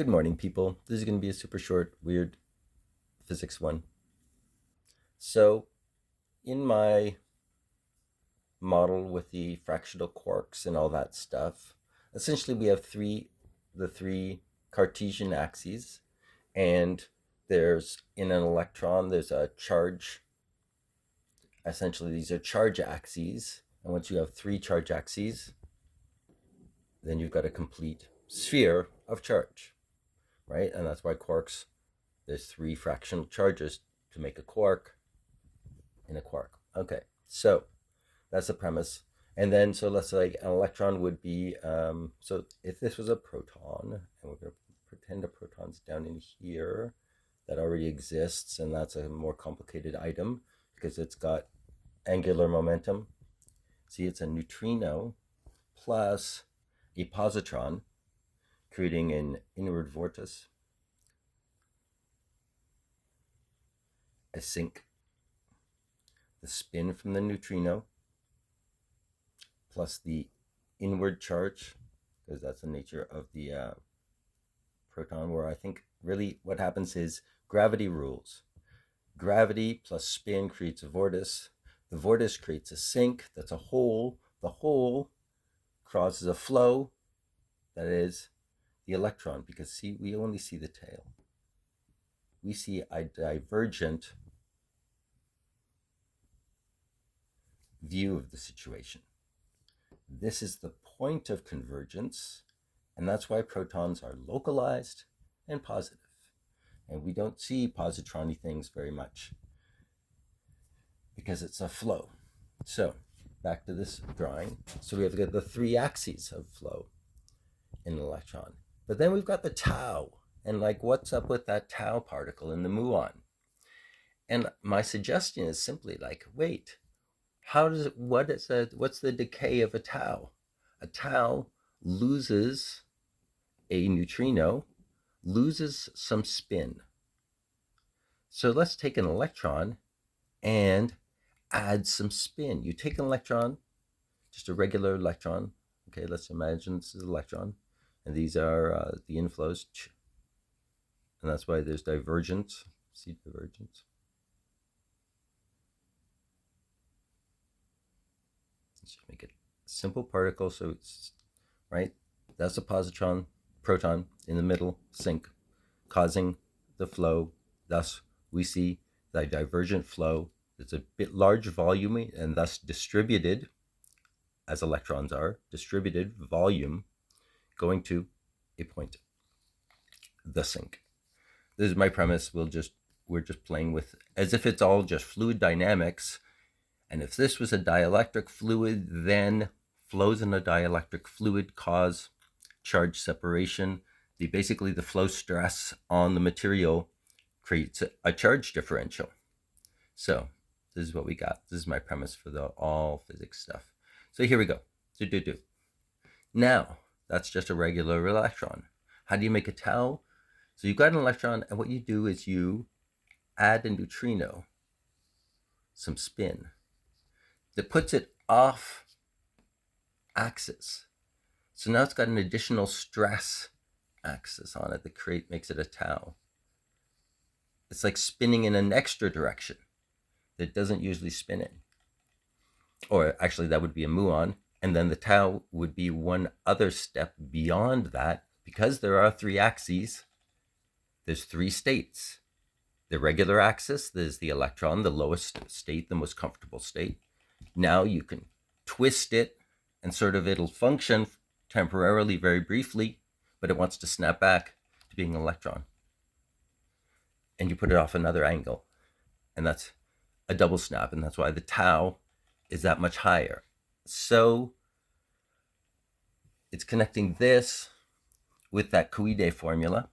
Good morning, people. This is going to be a super short, weird physics one. So, in my model with the fractional quarks and all that stuff, essentially we have the three Cartesian axes, and in an electron, there's a charge. Essentially, these are charge axes, and once you have three charge axes, then you've got a complete sphere of charge, right? And that's why quarks, there's three fractional charges to make a quark in a quark. Okay, so that's the premise. And then, so let's say an electron would be, so if this was a proton, and we're going to pretend a proton's down in here, that already exists, and that's a more complicated item because it's got angular momentum. See, it's a neutrino plus a positron, creating an inward vortex, a sink. The spin from the neutrino plus the inward charge, because that's the nature of the proton, where I think really what happens is gravity rules. Gravity plus spin creates a vortex. The vortex creates a sink, that's a hole. The hole causes a flow, that is the electron, because see, we only see the tail. We see a divergent view of the situation. This is the point of convergence, and that's why protons are localized and positive. And we don't see positron-y things very much because it's a flow. So back to this drawing. So we have the three axes of flow in an electron. But then we've got the tau, and like, what's up with that tau particle in the muon? And my suggestion is simply like, wait, what's the decay of a tau? A tau loses a neutrino, loses some spin. So let's take an electron and add some spin. You take an electron, just a regular electron. Okay, let's imagine this is an electron, and these are the inflows, and that's why there's divergence. See divergence. Let's just make it a simple particle, so it's right. That's a positron, proton in the middle, sink, causing the flow. Thus, we see the divergent flow. It's a bit large volume and thus distributed, as electrons are, distributed volume going to a point, the sink. This is my premise. We're just playing with as if it's all just fluid dynamics. And if this was a dielectric fluid, then flows in a dielectric fluid cause charge separation. Basically the flow stress on the material creates a charge differential. So this is what we got. This is my premise for the all physics stuff. So here we go. Now, that's just a regular electron. How do you make a tau? So you've got an electron, and what you do is you add a neutrino, some spin, that puts it off axis. So now it's got an additional stress axis on it that makes it a tau. It's like spinning in an extra direction that doesn't usually spin in. Or actually, that would be a muon. And then the tau would be one other step beyond that, because there are three axes. There's three states. The regular axis, there's the electron, the lowest state, the most comfortable state. Now you can twist it, and sort of it'll function temporarily, very briefly, but it wants to snap back to being an electron. And you put it off another angle, and that's a double snap, and that's why the tau is that much higher. So it's connecting this with that Koide formula,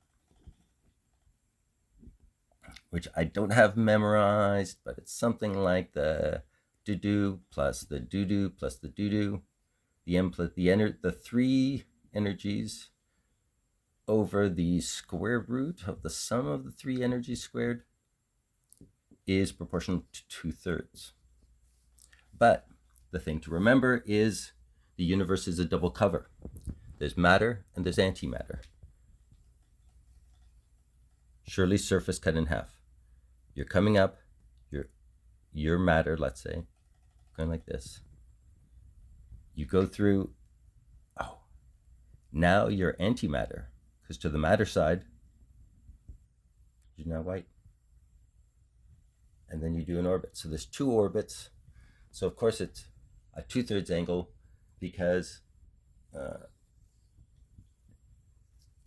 which I don't have memorized, but it's something like the doo-doo plus the doo-doo plus the doo-doo, the three energies over the square root of the sum of the three energies squared is proportional to 2/3. But the thing to remember is the universe is a double cover. There's matter and there's antimatter. Surely surface cut in half. You're coming up, your matter, let's say, going like this. You go through, oh, now you're antimatter, because to the matter side, you're now white. And then you do an orbit. So there's two orbits. So of course it's a 2/3 angle because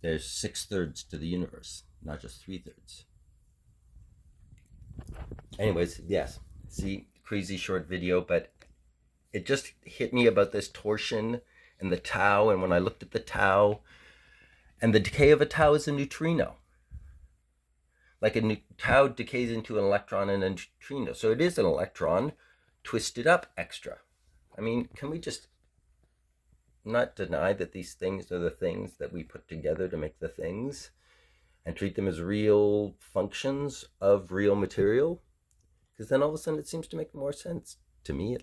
there's 6/3 to the universe, not just 3/3. Anyways, yes, see, crazy short video, but it just hit me about this torsion and the tau. And when I looked at the tau, and the decay of a tau is a neutrino. Like a tau decays into an electron and a neutrino. So it is an electron twisted up extra. I mean, can we just not deny that these things are the things that we put together to make the things and treat them as real functions of real material? Because then all of a sudden it seems to make more sense, to me at